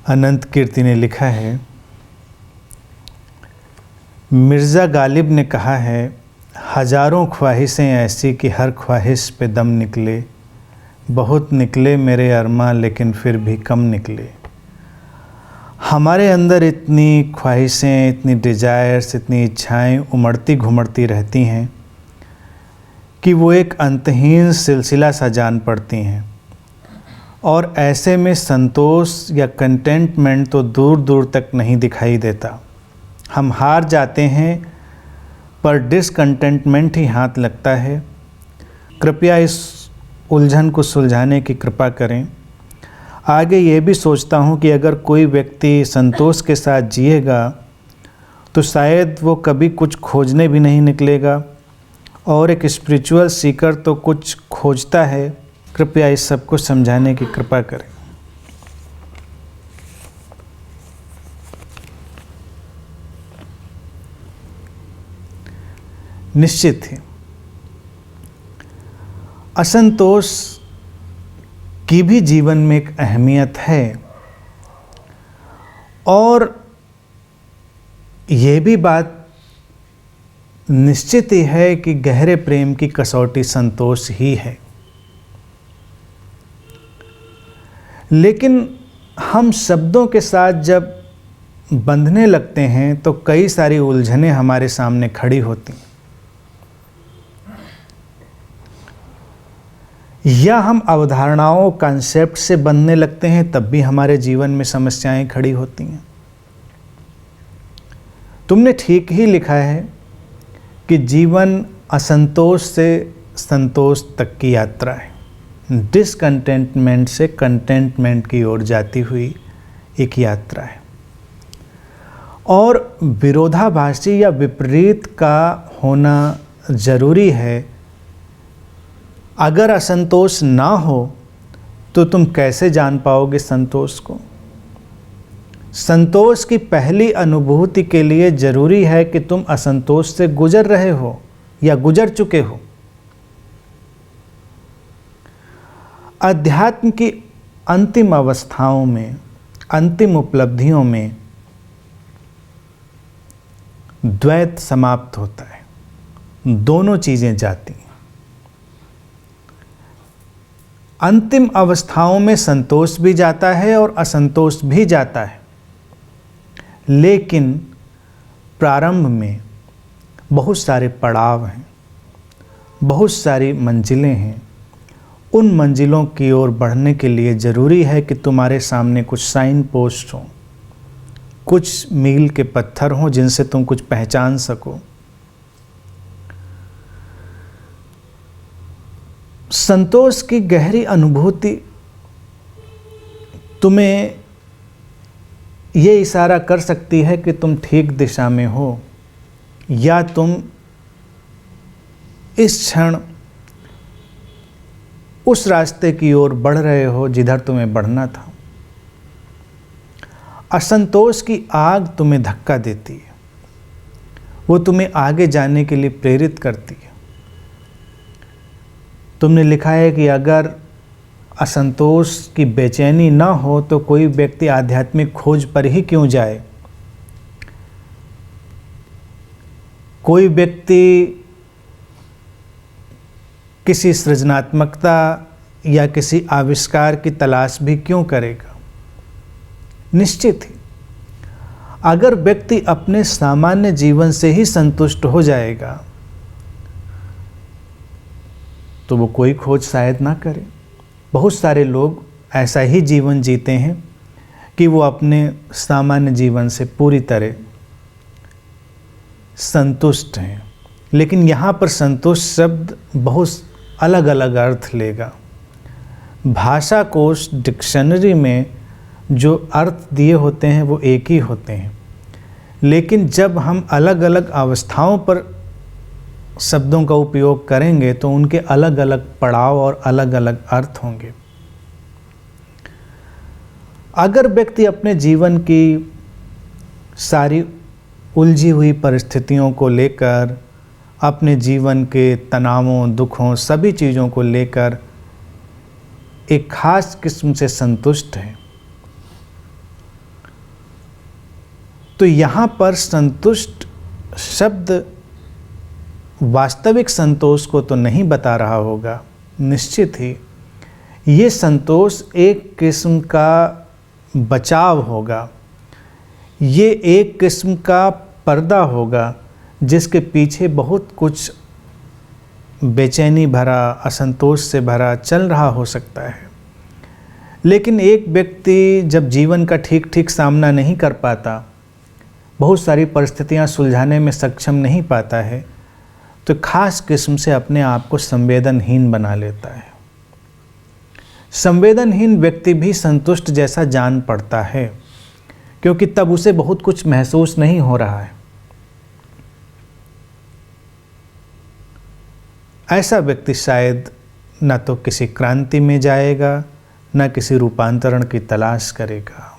अनंत कीर्ति ने लिखा है, मिर्ज़ा गालिब ने कहा है, हज़ारों ख्वाहिशें ऐसी कि हर ख्वाहिश पे दम निकले, बहुत निकले मेरे अरमा लेकिन फिर भी कम निकले। हमारे अंदर इतनी ख्वाहिशें, इतनी डिज़ायर्स, इतनी इच्छाएं उमड़ती घुमड़ती रहती हैं कि वो एक अंतहीन सिलसिला सा जान पड़ती हैं। और ऐसे में संतोष या कंटेंटमेंट तो दूर दूर तक नहीं दिखाई देता। हम हार जाते हैं पर डिसकंटेंटमेंट ही हाथ लगता है। कृपया इस उलझन को सुलझाने की कृपा करें। आगे ये भी सोचता हूँ कि अगर कोई व्यक्ति संतोष के साथ जिएगा तो शायद वो कभी कुछ खोजने भी नहीं निकलेगा, और एक स्पिरिचुअल सीकर तो कुछ खोजता है। कृपया इस सब को समझाने की कृपा करें। निश्चित है असंतोष की भी जीवन में एक अहमियत है, और ये भी बात निश्चित ही है कि गहरे प्रेम की कसौटी संतोष ही है। लेकिन हम शब्दों के साथ जब बंधने लगते हैं तो कई सारी उलझनें हमारे सामने खड़ी होती हैं, या हम अवधारणाओं कॉन्सेप्ट से बंधने लगते हैं तब भी हमारे जीवन में समस्याएं खड़ी होती हैं। तुमने ठीक ही लिखा है कि जीवन असंतोष से संतोष तक की यात्रा है, डिसकंटेंटमेंट से कंटेंटमेंट की ओर जाती हुई एक यात्रा है। और विरोधाभासी या विपरीत का होना ज़रूरी है। अगर असंतोष ना हो तो तुम कैसे जान पाओगे संतोष को? संतोष की पहली अनुभूति के लिए ज़रूरी है कि तुम असंतोष से गुजर रहे हो या गुजर चुके हो। अध्यात्म की अंतिम अवस्थाओं में, अंतिम उपलब्धियों में द्वैत समाप्त होता है, दोनों चीज़ें जाती हैं। अंतिम अवस्थाओं में संतोष भी जाता है और असंतोष भी जाता है, लेकिन प्रारंभ में बहुत सारे पड़ाव हैं, बहुत सारी मंजिलें हैं। उन मंजिलों की ओर बढ़ने के लिए ज़रूरी है कि तुम्हारे सामने कुछ साइन पोस्ट हों, कुछ मील के पत्थर हों जिनसे तुम कुछ पहचान सको। संतोष की गहरी अनुभूति तुम्हें ये इशारा कर सकती है कि तुम ठीक दिशा में हो, या तुम इस क्षण उस रास्ते की ओर बढ़ रहे हो जिधर तुम्हें बढ़ना था। असंतोष की आग तुम्हें धक्का देती है, वो तुम्हें आगे जाने के लिए प्रेरित करती है। तुमने लिखा है कि अगर असंतोष की बेचैनी ना हो तो कोई व्यक्ति आध्यात्मिक खोज पर ही क्यों जाए। कोई व्यक्ति किसी सृजनात्मकता या किसी आविष्कार की तलाश भी क्यों करेगा। निश्चित ही अगर व्यक्ति अपने सामान्य जीवन से ही संतुष्ट हो जाएगा तो वो कोई खोज शायद ना करे। बहुत सारे लोग ऐसा ही जीवन जीते हैं कि वो अपने सामान्य जीवन से पूरी तरह संतुष्ट हैं, लेकिन यहाँ पर संतुष्ट शब्द बहुत अलग अलग अर्थ लेगा। भाषा कोश डिक्शनरी में जो अर्थ दिए होते हैं वो एक ही होते हैं, लेकिन जब हम अलग अलग अवस्थाओं पर शब्दों का उपयोग करेंगे तो उनके अलग अलग पड़ाव और अलग अलग अर्थ होंगे। अगर व्यक्ति अपने जीवन की सारी उलझी हुई परिस्थितियों को लेकर, अपने जीवन के तनावों, दुखों, सभी चीज़ों को लेकर एक खास किस्म से संतुष्ट है, तो यहाँ पर संतुष्ट शब्द वास्तविक संतोष को तो नहीं बता रहा होगा, निश्चित ही ये संतोष एक किस्म का बचाव होगा, ये एक किस्म का पर्दा होगा जिसके पीछे बहुत कुछ बेचैनी भरा, असंतोष से भरा चल रहा हो सकता है। लेकिन एक व्यक्ति जब जीवन का ठीक ठीक सामना नहीं कर पाता, बहुत सारी परिस्थितियां सुलझाने में सक्षम नहीं पाता है, तो खास किस्म से अपने आप को संवेदनहीन बना लेता है। संवेदनहीन व्यक्ति भी संतुष्ट जैसा जान पड़ता है, क्योंकि तब उसे बहुत कुछ महसूस नहीं हो रहा है। ऐसा व्यक्ति शायद न तो किसी क्रांति में जाएगा, न किसी रूपांतरण की तलाश करेगा।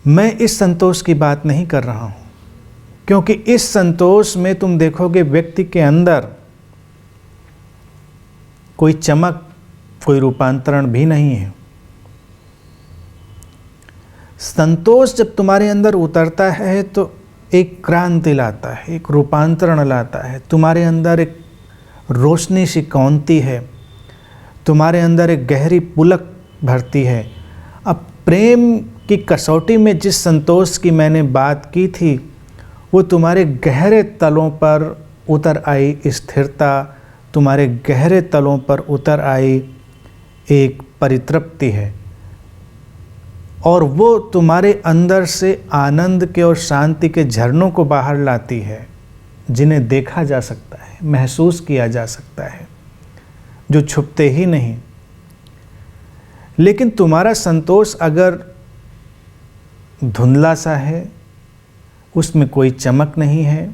मैं इस संतोष की बात नहीं कर रहा हूं, क्योंकि इस संतोष में तुम देखोगे व्यक्ति के अंदर कोई चमक, कोई रूपांतरण भी नहीं है। संतोष जब तुम्हारे अंदर उतरता है तो एक क्रांति लाता है, एक रूपांतरण लाता है। तुम्हारे अंदर एक रोशनी सी कौंती है, तुम्हारे अंदर एक गहरी पुलक भरती है। अब प्रेम की कसौटी में जिस संतोष की मैंने बात की थी, वो तुम्हारे गहरे तलों पर उतर आई स्थिरता, तुम्हारे गहरे तलों पर उतर आई एक परितृप्ति है, और वो तुम्हारे अंदर से आनंद के और शांति के झरनों को बाहर लाती है, जिन्हें देखा जा सकता है, महसूस किया जा सकता है, जो छुपते ही नहीं। लेकिन तुम्हारा संतोष अगर धुंधला सा है, उसमें कोई चमक नहीं है,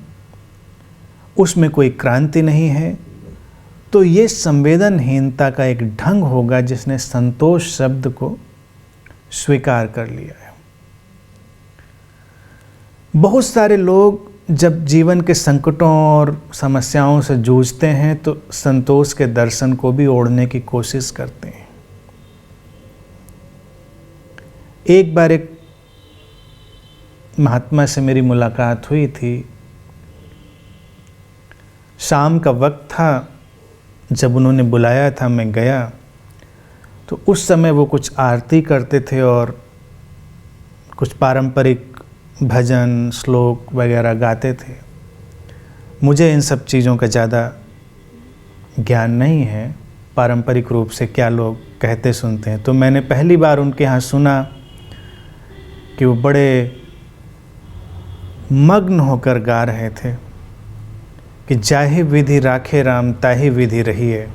उसमें कोई क्रांति नहीं है, तो ये संवेदनहीनता का एक ढंग होगा जिसने संतोष शब्द को स्वीकार कर लिया है। बहुत सारे लोग जब जीवन के संकटों और समस्याओं से जूझते हैं तो संतोष के दर्शन को भी ओढ़ने की कोशिश करते हैं। एक बार एक महात्मा से मेरी मुलाकात हुई थी। शाम का वक्त था, जब उन्होंने बुलाया था मैं गया, तो उस समय वो कुछ आरती करते थे और कुछ पारंपरिक भजन श्लोक वगैरह गाते थे। मुझे इन सब चीज़ों का ज़्यादा ज्ञान नहीं है, पारंपरिक रूप से क्या लोग कहते सुनते हैं। तो मैंने पहली बार उनके यहाँ सुना कि वो बड़े मग्न होकर गा रहे थे कि जाहि विधि राखे राम ताहि विधि रहिए,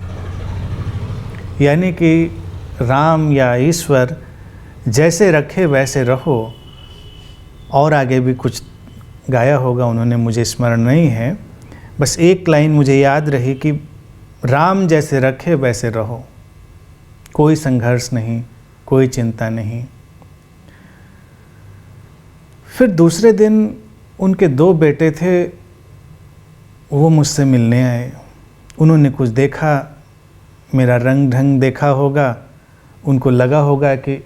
यानी कि राम या ईश्वर जैसे रखे वैसे रहो। और आगे भी कुछ गाया होगा उन्होंने, मुझे स्मरण नहीं है, बस एक लाइन मुझे याद रही कि राम जैसे रखे वैसे रहो, कोई संघर्ष नहीं, कोई चिंता नहीं। फिर दूसरे दिन उनके 2 बेटे थे, वो मुझसे मिलने आए। उन्होंने कुछ देखा, मेरा रंग ढंग देखा होगा, उनको लगा होगा कि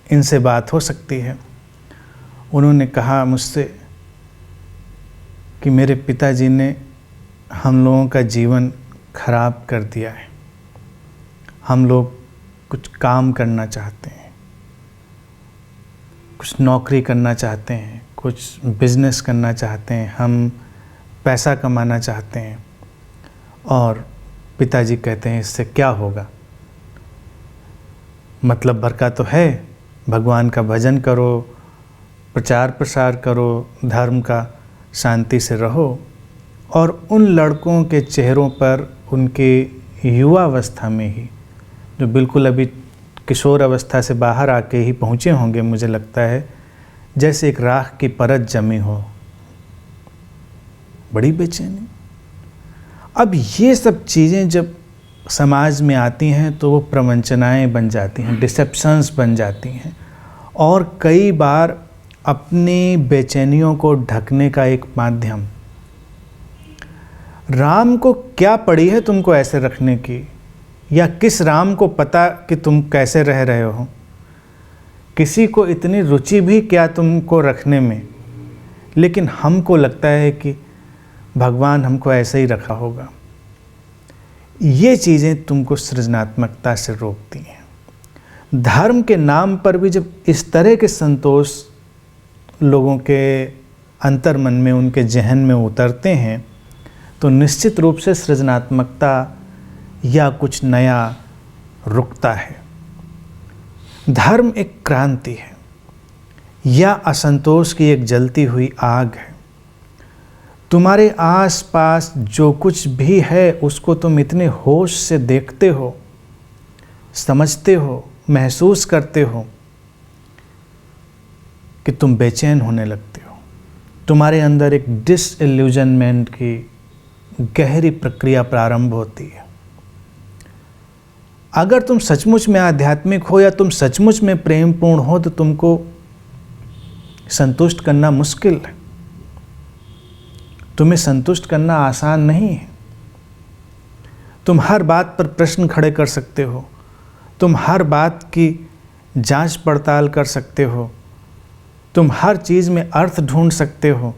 इनसे बात हो सकती है। उन्होंने कहा मुझसे कि मेरे पिताजी ने हम लोगों का जीवन खराब कर दिया है, हम लोग कुछ काम करना चाहते हैं, कुछ नौकरी करना चाहते हैं, कुछ बिजनेस करना चाहते हैं, हम पैसा कमाना चाहते हैं। और पिताजी कहते हैं इससे क्या होगा, मतलब भर का तो है, भगवान का भजन करो, प्रचार प्रसार करो, धर्म का, शांति से रहो। और उन लड़कों के चेहरों पर उनके युवावस्था में ही, जो बिल्कुल अभी किशोर अवस्था से बाहर आके ही पहुँचे होंगे, मुझे लगता है जैसे एक राख की परत जमी हो, बड़ी बेचैनी। अब ये सब चीज़ें जब समाज में आती हैं तो वो प्रवंचनाएं बन जाती हैं, डिसेप्शंस बन जाती हैं, और कई बार अपनी बेचैनियों को ढकने का एक माध्यम। राम को क्या पड़ी है तुमको ऐसे रखने की, या किस राम को पता कि तुम कैसे रह रहे हो। किसी को इतनी रुचि भी क्या तुमको रखने में, लेकिन हमको लगता है कि भगवान हमको ऐसे ही रखा होगा। ये चीज़ें तुमको सृजनात्मकता से रोकती हैं। धर्म के नाम पर भी जब इस तरह के संतोष लोगों के अंतर मन में, उनके जहन में उतरते हैं, तो निश्चित रूप से सृजनात्मकता या कुछ नया रुकता है। धर्म एक क्रांति है या असंतोष की एक जलती हुई आग है। तुम्हारे आसपास जो कुछ भी है उसको तुम इतने होश से देखते हो, समझते हो, महसूस करते हो कि तुम बेचैन होने लगते हो। तुम्हारे अंदर एक डिसइल्यूजनमेंट की गहरी प्रक्रिया प्रारंभ होती है। अगर तुम सचमुच में आध्यात्मिक हो या तुम सचमुच में प्रेमपूर्ण हो तो तुमको संतुष्ट करना मुश्किल है। तुम्हें संतुष्ट करना आसान नहीं है। तुम हर बात पर प्रश्न खड़े कर सकते हो, तुम हर बात की जांच पड़ताल कर सकते हो, तुम हर चीज़ में अर्थ ढूंढ सकते हो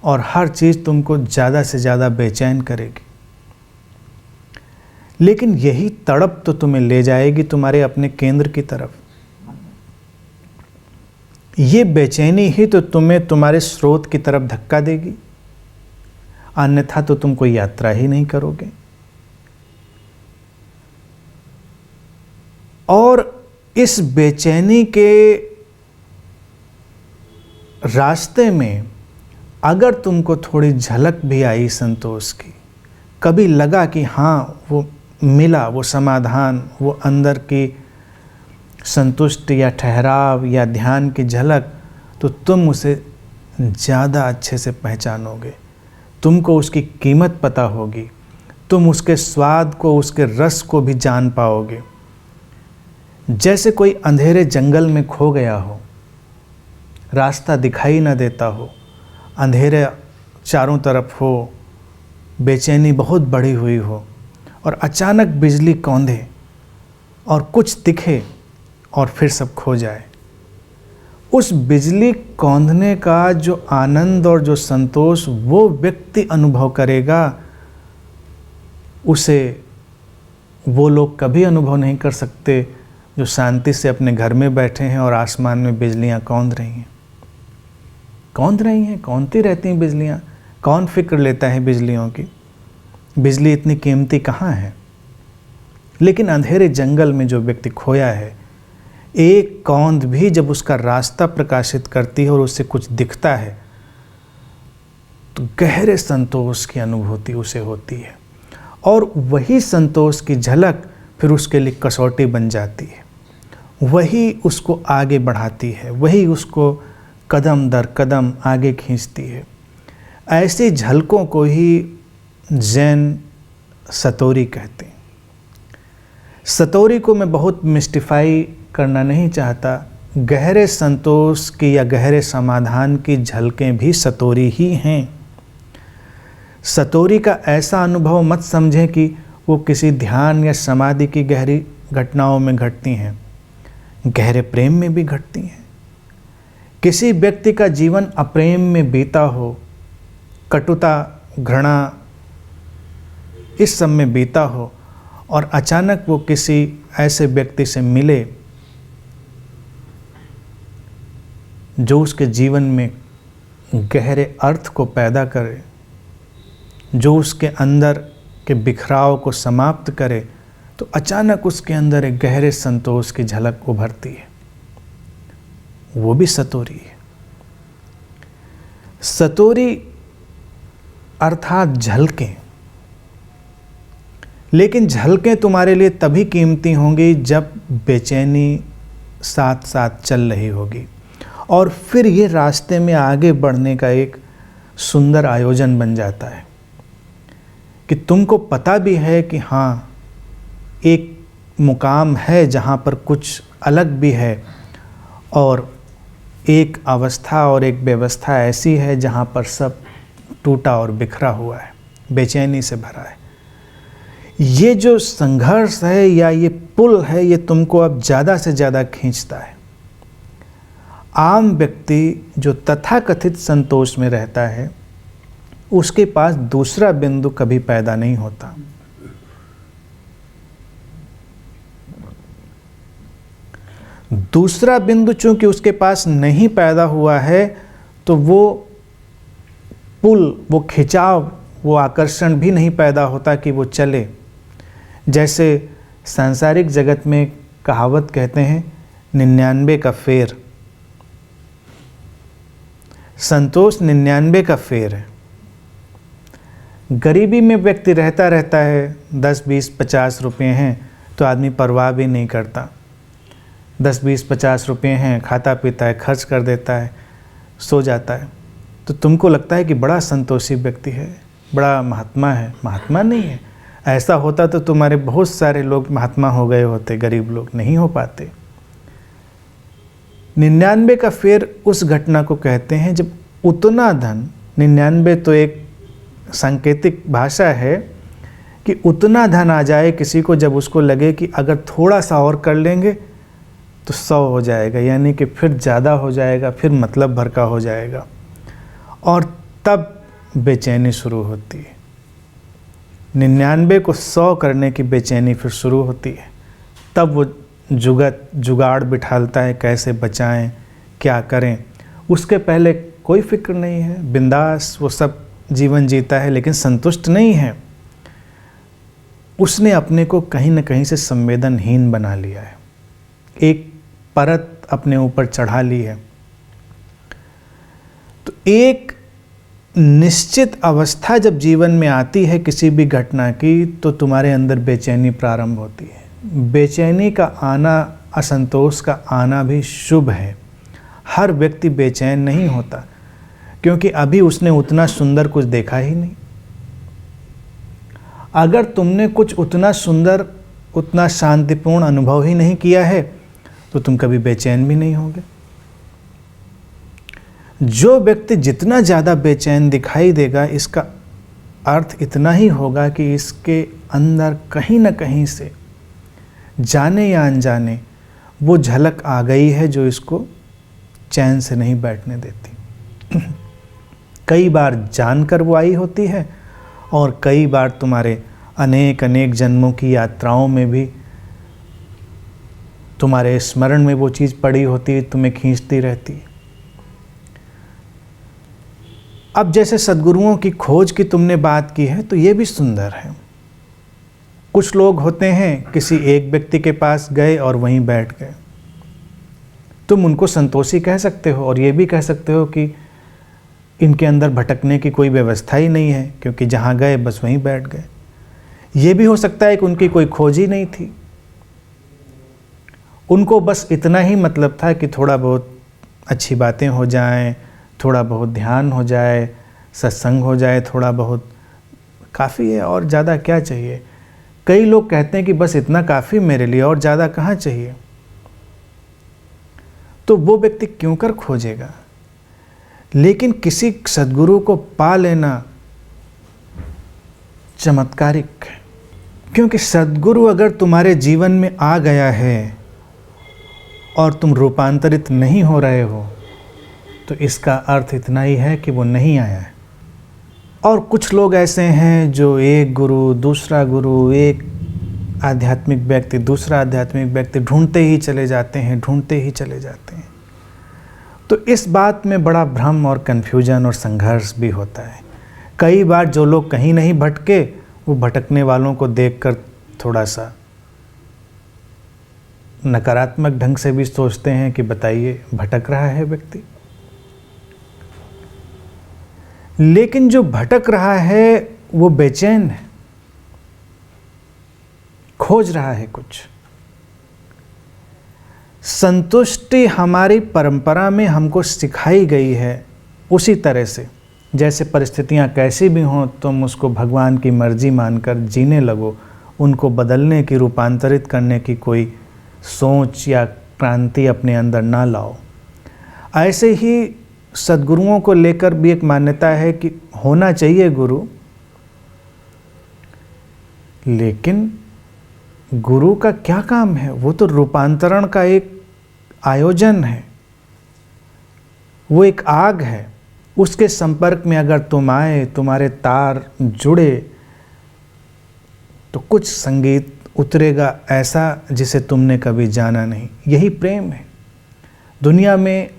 और हर चीज़ तुमको ज़्यादा से ज़्यादा बेचैन करेगी। लेकिन यही तड़प तो तुम्हें ले जाएगी तुम्हारे अपने केंद्र की तरफ। ये बेचैनी ही तो तुम्हें तुम्हारे स्रोत की तरफ धक्का देगी, अन्यथा तो तुम कोई यात्रा ही नहीं करोगे। और इस बेचैनी के रास्ते में अगर तुमको थोड़ी झलक भी आई संतोष की, कभी लगा कि हाँ वो मिला, वो समाधान, वो अंदर की संतुष्टि या ठहराव या ध्यान की झलक, तो तुम उसे ज़्यादा अच्छे से पहचानोगे, तुमको उसकी कीमत पता होगी, तुम उसके स्वाद को, उसके रस को भी जान पाओगे। जैसे कोई अंधेरे जंगल में खो गया हो, रास्ता दिखाई न देता हो, अंधेरे चारों तरफ हो, बेचैनी बहुत बढ़ी हुई हो और अचानक बिजली कौंधे और कुछ दिखे और फिर सब खो जाए। उस बिजली कौंधने का जो आनंद और जो संतोष वो व्यक्ति अनुभव करेगा, उसे वो लोग कभी अनुभव नहीं कर सकते जो शांति से अपने घर में बैठे हैं और आसमान में बिजलियां कौंध रही हैं। कौंधती रहती हैं बिजलियां। कौन फिक्र लेता है बिजलियों की? बिजली इतनी कीमती कहाँ है? लेकिन अंधेरे जंगल में जो व्यक्ति खोया है, एक कौंध भी जब उसका रास्ता प्रकाशित करती है और उससे कुछ दिखता है, तो गहरे संतोष की अनुभूति उसे होती है। और वही संतोष की झलक फिर उसके लिए कसौटी बन जाती है, वही उसको आगे बढ़ाती है, वही उसको कदम दर कदम आगे खींचती है। ऐसी झलकों को ही जैन सतोरी कहते हैं। सतोरी को मैं बहुत मिस्टिफाई करना नहीं चाहता। गहरे संतोष की या गहरे समाधान की झलकें भी सतोरी ही हैं। सतोरी का ऐसा अनुभव मत समझें कि वो किसी ध्यान या समाधि की गहरी घटनाओं में घटती हैं, गहरे प्रेम में भी घटती हैं। किसी व्यक्ति का जीवन अप्रेम में बीता हो, कटुता, घृणा, इस सब में बीता हो और अचानक वो किसी ऐसे व्यक्ति से मिले जो उसके जीवन में गहरे अर्थ को पैदा करे, जो उसके अंदर के बिखराव को समाप्त करे, तो अचानक उसके अंदर एक गहरे संतोष की झलक उभरती है। वो भी सतोरी है। सतोरी अर्थात झलकें। लेकिन झलकें तुम्हारे लिए तभी कीमती होंगी जब बेचैनी साथ साथ चल रही होगी और फिर ये रास्ते में आगे बढ़ने का एक सुंदर आयोजन बन जाता है कि तुमको पता भी है कि हाँ, एक मुकाम है जहाँ पर कुछ अलग भी है और एक अवस्था और एक व्यवस्था ऐसी है जहाँ पर सब टूटा और बिखरा हुआ है, बेचैनी से भरा है। ये जो संघर्ष है या ये पुल है, ये तुमको अब ज़्यादा से ज़्यादा खींचता है। आम व्यक्ति जो तथाकथित संतोष में रहता है, उसके पास दूसरा बिंदु कभी पैदा नहीं होता। दूसरा बिंदु चूंकि उसके पास नहीं पैदा हुआ है, तो वो पुल, वो खिंचाव, वो आकर्षण भी नहीं पैदा होता कि वो चले। जैसे सांसारिक जगत में कहावत कहते हैं, 99 का फेर। संतोष 99 का फेर है। गरीबी में व्यक्ति रहता है, 10, 20, 50 रुपये हैं तो आदमी परवाह भी नहीं करता। 10, 20, 50 रुपये हैं, खाता पीता है, खर्च कर देता है, सो जाता है। तो तुमको लगता है कि बड़ा संतोषी व्यक्ति है, बड़ा महात्मा है। महात्मा नहीं है। ऐसा होता तो तुम्हारे बहुत सारे लोग महात्मा हो गए होते, गरीब लोग नहीं हो पाते। 99 का फेर उस घटना को कहते हैं जब उतना धन, 99 तो एक सांकेतिक भाषा है कि उतना धन आ जाए किसी को, जब उसको लगे कि अगर थोड़ा सा और कर लेंगे तो 100 हो जाएगा, यानी कि फिर ज़्यादा हो जाएगा, फिर मतलब भर का हो जाएगा। और तब बेचैनी शुरू होती है। 99 को 100 करने की बेचैनी फिर शुरू होती है। तब वो जुगाड़ बिठालता है, कैसे बचाएं, क्या करें। उसके पहले कोई फिक्र नहीं है, बिंदास वो सब जीवन जीता है, लेकिन संतुष्ट नहीं है। उसने अपने को कहीं न कहीं से संवेदनहीन बना लिया है, एक परत अपने ऊपर चढ़ा ली है। तो एक निश्चित अवस्था जब जीवन में आती है किसी भी घटना की, तो तुम्हारे अंदर बेचैनी प्रारंभ होती है। बेचैनी का आना, असंतोष का आना भी शुभ है। हर व्यक्ति बेचैन नहीं होता, क्योंकि अभी उसने उतना सुंदर कुछ देखा ही नहीं। अगर तुमने कुछ उतना सुंदर, उतना शांतिपूर्ण अनुभव ही नहीं किया है, तो तुम कभी बेचैन भी नहीं होगे। जो व्यक्ति जितना ज़्यादा बेचैन दिखाई देगा, इसका अर्थ इतना ही होगा कि इसके अंदर कहीं ना कहीं से, जाने या अनजाने, वो झलक आ गई है जो इसको चैन से नहीं बैठने देती। कई बार जानकर वो आई होती है, और कई बार तुम्हारे अनेक अनेक जन्मों की यात्राओं में भी तुम्हारे स्मरण में वो चीज़ पड़ी होती है, तुम्हें खींचती रहती है। अब जैसे सद्गुरुओं की खोज की तुमने बात की है, तो ये भी सुंदर है। कुछ लोग होते हैं, किसी एक व्यक्ति के पास गए और वहीं बैठ गए। तुम उनको संतोषी कह सकते हो, और ये भी कह सकते हो कि इनके अंदर भटकने की कोई व्यवस्था ही नहीं है, क्योंकि जहाँ गए बस वहीं बैठ गए। ये भी हो सकता है कि उनकी कोई खोज ही नहीं थी, उनको बस इतना ही मतलब था कि थोड़ा बहुत अच्छी बातें हो जाएं, थोड़ा बहुत ध्यान हो जाए, सत्संग हो जाए, थोड़ा बहुत काफ़ी है, और ज़्यादा क्या चाहिए। कई लोग कहते हैं कि बस इतना काफ़ी मेरे लिए, और ज़्यादा कहाँ चाहिए। तो वो व्यक्ति क्यों कर खोजेगा। लेकिन किसी सद्गुरु को पा लेना चमत्कारिक है, क्योंकि सद्गुरु अगर तुम्हारे जीवन में आ गया है और तुम रूपांतरित नहीं हो रहे हो, तो इसका अर्थ इतना ही है कि वो नहीं आया है। और कुछ लोग ऐसे हैं जो एक गुरु, दूसरा गुरु, एक आध्यात्मिक व्यक्ति, दूसरा आध्यात्मिक व्यक्ति ढूंढते ही चले जाते हैं, ढूंढते ही चले जाते हैं। तो इस बात में बड़ा भ्रम और कन्फ्यूजन और संघर्ष भी होता है। कई बार जो लोग कहीं नहीं भटके, वो भटकने वालों को देखकर थोड़ा सा नकारात्मक ढंग से भी सोचते हैं कि बताइए, भटक रहा है व्यक्ति। लेकिन जो भटक रहा है वो बेचैन है, खोज रहा है कुछ। संतुष्टि हमारी परंपरा में हमको सिखाई गई है उसी तरह से, जैसे परिस्थितियां कैसी भी हों, तुम उसको भगवान की मर्जी मानकर जीने लगो, उनको बदलने की, रूपांतरित करने की कोई सोच या क्रांति अपने अंदर ना लाओ। ऐसे ही सद्गुरुओं को लेकर भी एक मान्यता है कि होना चाहिए गुरु, लेकिन गुरु का क्या काम है। वो तो रूपांतरण का एक आयोजन है। वो एक आग है, उसके संपर्क में अगर तुम आए, तुम्हारे तार जुड़े, तो कुछ संगीत उतरेगा ऐसा जिसे तुमने कभी जाना नहीं। यही प्रेम है। दुनिया में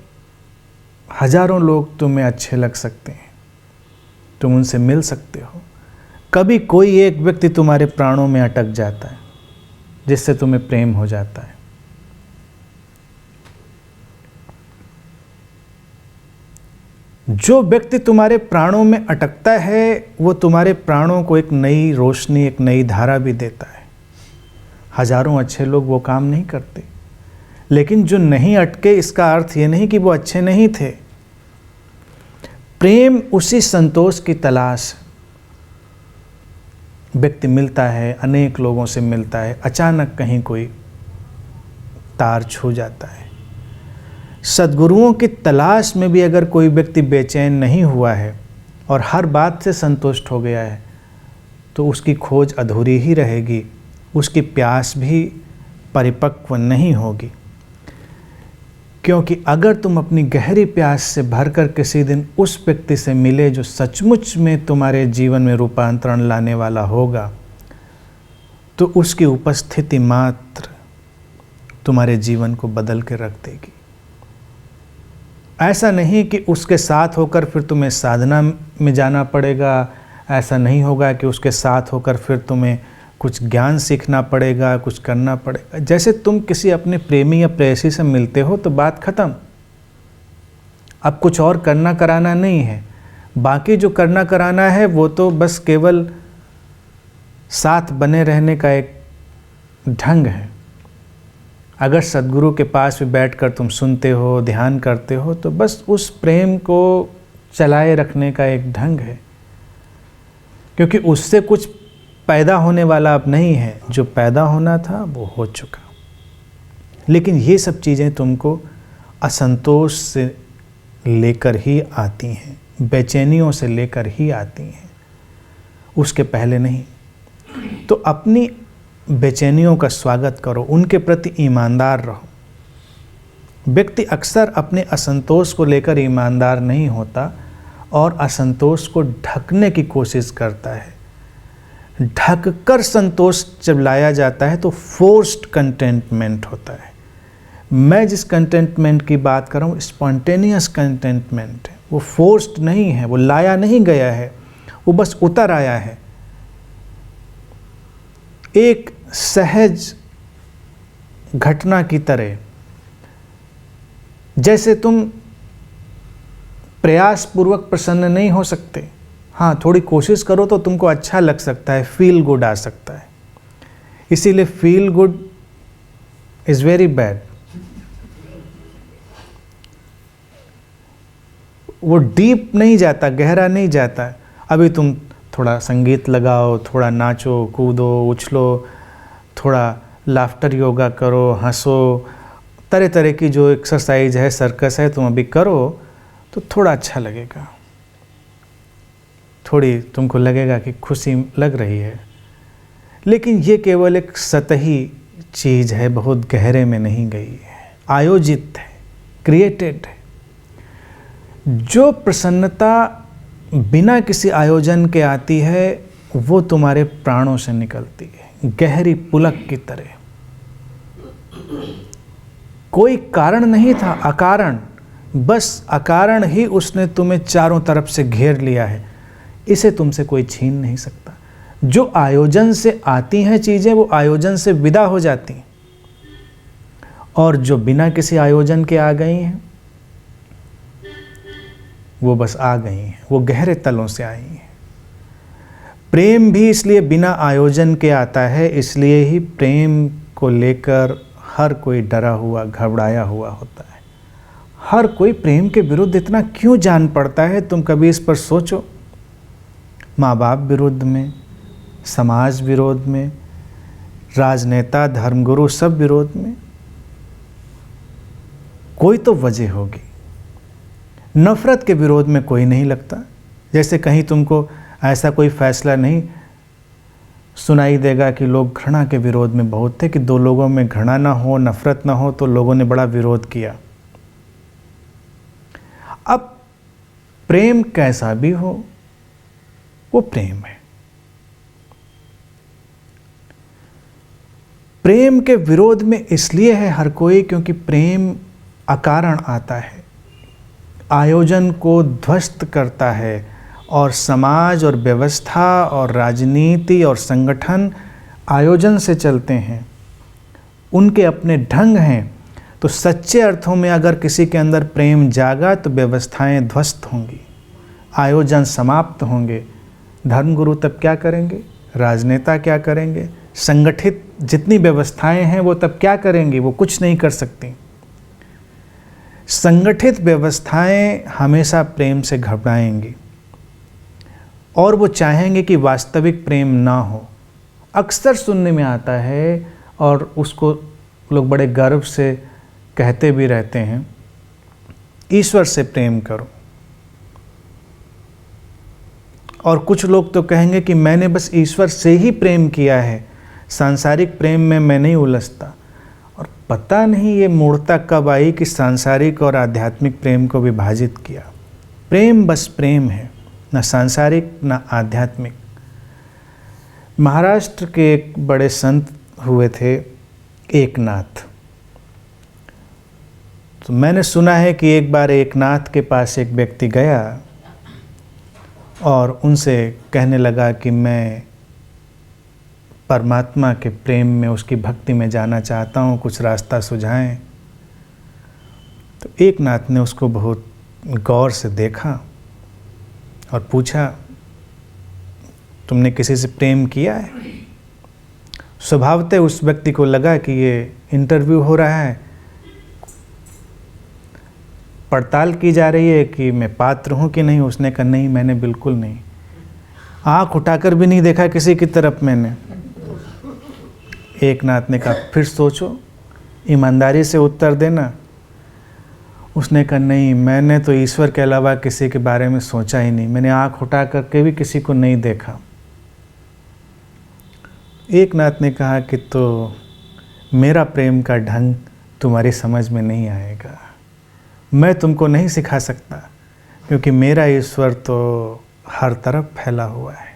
हजारों लोग तुम्हें अच्छे लग सकते हैं, तुम उनसे मिल सकते हो, कभी कोई एक व्यक्ति तुम्हारे प्राणों में अटक जाता है जिससे तुम्हें प्रेम हो जाता है। जो व्यक्ति तुम्हारे प्राणों में अटकता है वो तुम्हारे प्राणों को एक नई रोशनी, एक नई धारा भी देता है। हजारों अच्छे लोग वो काम नहीं करते, लेकिन जो नहीं अटके, इसका अर्थ ये नहीं कि वो अच्छे नहीं थे। प्रेम उसी संतोष की तलाश। व्यक्ति मिलता है, अनेक लोगों से मिलता है, अचानक कहीं कोई तार छू जाता है। सद्गुरुओं की तलाश में भी अगर कोई व्यक्ति बेचैन नहीं हुआ है और हर बात से संतुष्ट हो गया है, तो उसकी खोज अधूरी ही रहेगी, उसकी प्यास भी परिपक्व नहीं होगी। क्योंकि अगर तुम अपनी गहरी प्यास से भरकर किसी दिन उस व्यक्ति से मिले जो सचमुच में तुम्हारे जीवन में रूपांतरण लाने वाला होगा, तो उसकी उपस्थिति मात्र तुम्हारे जीवन को बदल के रख देगी। ऐसा नहीं कि उसके साथ होकर फिर तुम्हें साधना में जाना पड़ेगा, ऐसा नहीं होगा कि उसके साथ होकर फिर तुम्हें कुछ ज्ञान सीखना पड़ेगा, कुछ करना पड़ेगा। जैसे तुम किसी अपने प्रेमी या प्रेयसी से मिलते हो तो बात खत्म, अब कुछ और करना कराना नहीं है। बाकी जो करना कराना है वो तो बस केवल साथ बने रहने का एक ढंग है। अगर सद्गुरु के पास भी बैठकर तुम सुनते हो, ध्यान करते हो, तो बस उस प्रेम को चलाए रखने का एक ढंग है, क्योंकि उससे कुछ पैदा होने वाला अब नहीं है। जो पैदा होना था वो हो चुका। लेकिन ये सब चीज़ें तुमको असंतोष से लेकर ही आती हैं, बेचैनियों से लेकर ही आती हैं, उसके पहले नहीं। तो अपनी बेचैनियों का स्वागत करो, उनके प्रति ईमानदार रहो। व्यक्ति अक्सर अपने असंतोष को लेकर ईमानदार नहीं होता और असंतोष को ढकने की कोशिश करता है। ढककर संतोष जब लाया जाता है तो फोर्स्ड कंटेंटमेंट होता है। मैं जिस कंटेंटमेंट की बात कर रहा हूँ स्पॉन्टेनियस कंटेंटमेंट है, वो फोर्स्ड नहीं है, वो लाया नहीं गया है, वो बस उतर आया है। एक सहज घटना की तरह, जैसे तुम प्रयासपूर्वक प्रसन्न नहीं हो सकते। हाँ, थोड़ी कोशिश करो तो तुमको अच्छा लग सकता है, फील गुड आ सकता है। इसीलिए feel good is very bad. वो डीप नहीं जाता, गहरा नहीं जाता। अभी तुम थोड़ा संगीत लगाओ, थोड़ा नाचो, कूदो, उछलो, थोड़ा लाफ्टर योगा करो, हंसो, तरह तरह की जो एक्सरसाइज है, सर्कस है, तुम अभी करो तो थोड़ा अच्छा लगेगा, थोड़ी तुमको लगेगा कि खुशी लग रही है। लेकिन ये केवल एक सतही चीज़ है, बहुत गहरे में नहीं गई है, आयोजित है, क्रिएटेड है। जो प्रसन्नता बिना किसी आयोजन के आती है वो तुम्हारे प्राणों से निकलती है, गहरी पुलक की तरह। कोई कारण नहीं था, अकारण, बस अकारण ही उसने तुम्हें चारों तरफ से घेर लिया है। इसे तुमसे कोई छीन नहीं सकता। जो आयोजन से आती हैं चीज़ें वो आयोजन से विदा हो जाती हैं, और जो बिना किसी आयोजन के आ गई हैं वो बस आ गई हैं, वो गहरे तलों से आई हैं। प्रेम भी इसलिए बिना आयोजन के आता है, इसलिए ही प्रेम को लेकर हर कोई डरा हुआ, घबराया हुआ होता है। हर कोई प्रेम के विरुद्ध इतना क्यों जान पड़ता है, तुम कभी इस पर सोचो। माँ बाप विरुद्ध में, समाज विरोध में, राजनेता, धर्मगुरु सब विरोध में, कोई तो वजह होगी। नफरत के विरोध में कोई नहीं लगता। जैसे कहीं तुमको ऐसा कोई फैसला नहीं सुनाई देगा कि लोग घृणा के विरोध में बहुत थे, कि दो लोगों में घृणा ना हो, नफरत ना हो, तो लोगों ने बड़ा विरोध किया। प्रेम कैसा भी हो वो प्रेम है। प्रेम के विरोध में इसलिए है हर कोई क्योंकि प्रेम अकारण आता है, आयोजन को ध्वस्त करता है, और समाज और व्यवस्था और राजनीति और संगठन आयोजन से चलते हैं, उनके अपने ढंग हैं। तो सच्चे अर्थों में अगर किसी के अंदर प्रेम जागा तो व्यवस्थाएं ध्वस्त होंगी, आयोजन समाप्त होंगे। धर्मगुरु तब क्या करेंगे, राजनेता क्या करेंगे, संगठित जितनी व्यवस्थाएं हैं वो तब क्या करेंगी, वो कुछ नहीं कर सकती। संगठित व्यवस्थाएं हमेशा प्रेम से घबराएंगी और वो चाहेंगे कि वास्तविक प्रेम ना हो। अक्सर सुनने में आता है और उसको लोग बड़े गर्व से कहते भी रहते हैं, ईश्वर से प्रेम करो। और कुछ लोग तो कहेंगे कि मैंने बस ईश्वर से ही प्रेम किया है, सांसारिक प्रेम में मैं नहीं उलझता। और पता नहीं ये मूर्खता कब आई कि सांसारिक और आध्यात्मिक प्रेम को विभाजित किया। प्रेम बस प्रेम है, न सांसारिक न आध्यात्मिक। महाराष्ट्र के एक बड़े संत हुए थे एकनाथ। तो मैंने सुना है कि एक बार एकनाथ के पास एक व्यक्ति गया और उनसे कहने लगा कि मैं परमात्मा के प्रेम में, उसकी भक्ति में जाना चाहता हूँ, कुछ रास्ता सुझाएं। तो एकनाथ ने उसको बहुत गौर से देखा और पूछा, तुमने किसी से प्रेम किया है? स्वभावतः उस व्यक्ति को लगा कि ये इंटरव्यू हो रहा है, पड़ताल की जा रही है कि मैं पात्र हूँ कि नहीं। उसने कहा नहीं, मैंने बिल्कुल नहीं, आँख उठाकर भी नहीं देखा किसी की तरफ मैंने। एकनाथ ने कहा फिर सोचो, ईमानदारी से उत्तर देना। उसने कहा नहीं, मैंने तो ईश्वर के अलावा किसी के बारे में सोचा ही नहीं, मैंने आँख उठा करके भी किसी को नहीं देखा। एकनाथ ने कहा कि तो मेरा प्रेम का ढंग तुम्हारी समझ में नहीं आएगा, मैं तुमको नहीं सिखा सकता, क्योंकि मेरा ईश्वर तो हर तरफ फैला हुआ है।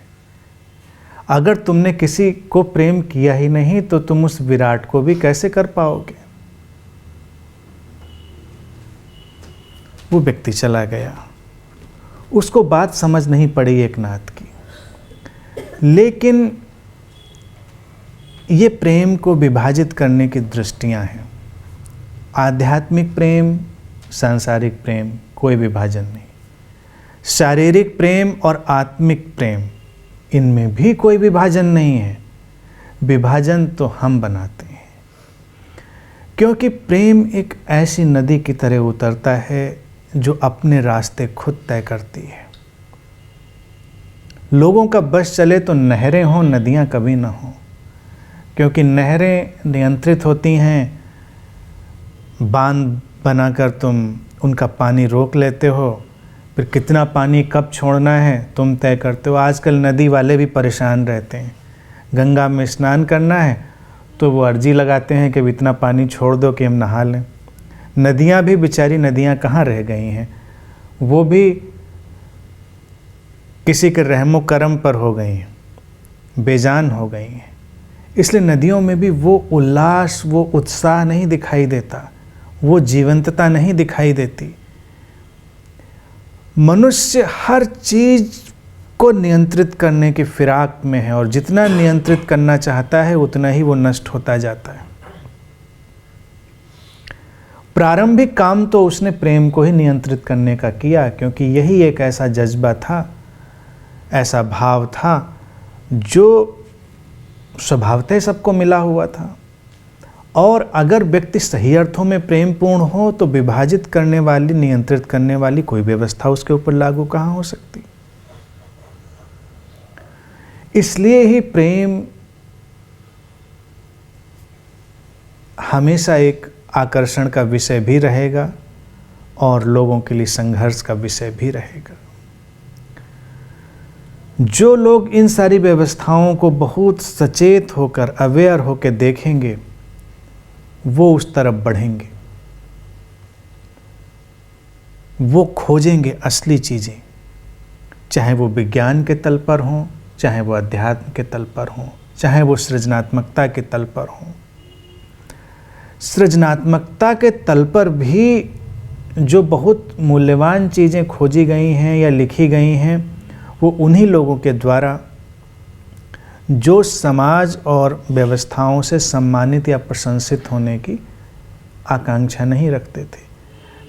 अगर तुमने किसी को प्रेम किया ही नहीं तो तुम उस विराट को भी कैसे कर पाओगे। वो व्यक्ति चला गया, उसको बात समझ नहीं पड़ी एकनाथ की। लेकिन ये प्रेम को विभाजित करने की दृष्टियां हैं। आध्यात्मिक प्रेम, सांसारिक प्रेम, कोई विभाजन नहीं। शारीरिक प्रेम और आत्मिक प्रेम, इनमें भी कोई विभाजन नहीं है। विभाजन तो हम बनाते हैं, क्योंकि प्रेम एक ऐसी नदी की तरह उतरता है जो अपने रास्ते खुद तय करती है। लोगों का बस चले तो नहरें हों, नदियां कभी ना हों, क्योंकि नहरें नियंत्रित होती हैं। बांध बनाकर तुम उनका पानी रोक लेते हो, फिर कितना पानी कब छोड़ना है तुम तय करते हो। आजकल नदी वाले भी परेशान रहते हैं। गंगा में स्नान करना है तो वो अर्जी लगाते हैं कि इतना पानी छोड़ दो कि हम नहा लें। नदियाँ भी बेचारी नदियाँ कहाँ रह गई हैं, वो भी किसी के रहमो करम पर हो गई हैं, बेजान हो गई हैं। इसलिए नदियों में भी वो उल्लास, वो उत्साह नहीं दिखाई देता, वो जीवंतता नहीं दिखाई देती। मनुष्य हर चीज को नियंत्रित करने की फिराक में है, और जितना नियंत्रित करना चाहता है उतना ही वो नष्ट होता जाता है। प्रारंभिक काम तो उसने प्रेम को ही नियंत्रित करने का किया, क्योंकि यही एक ऐसा जज्बा था, ऐसा भाव था जो स्वभावतः सबको मिला हुआ था। और अगर व्यक्ति सही अर्थों में प्रेम पूर्ण हो तो विभाजित करने वाली, नियंत्रित करने वाली कोई व्यवस्था उसके ऊपर लागू कहाँ हो सकती। इसलिए ही प्रेम हमेशा एक आकर्षण का विषय भी रहेगा और लोगों के लिए संघर्ष का विषय भी रहेगा। जो लोग इन सारी व्यवस्थाओं को बहुत सचेत होकर, अवेयर होकर देखेंगे, वो उस तरफ बढ़ेंगे। वो खोजेंगे असली चीज़ें, चाहे वो विज्ञान के तल पर हों, चाहे वो अध्यात्म के तल पर हों, चाहे वो सृजनात्मकता के तल पर हों। सृजनात्मकता के तल पर भी जो बहुत मूल्यवान चीज़ें खोजी गई हैं या लिखी गई हैं, वो उन्हीं लोगों के द्वारा जो समाज और व्यवस्थाओं से सम्मानित या प्रशंसित होने की आकांक्षा नहीं रखते थे।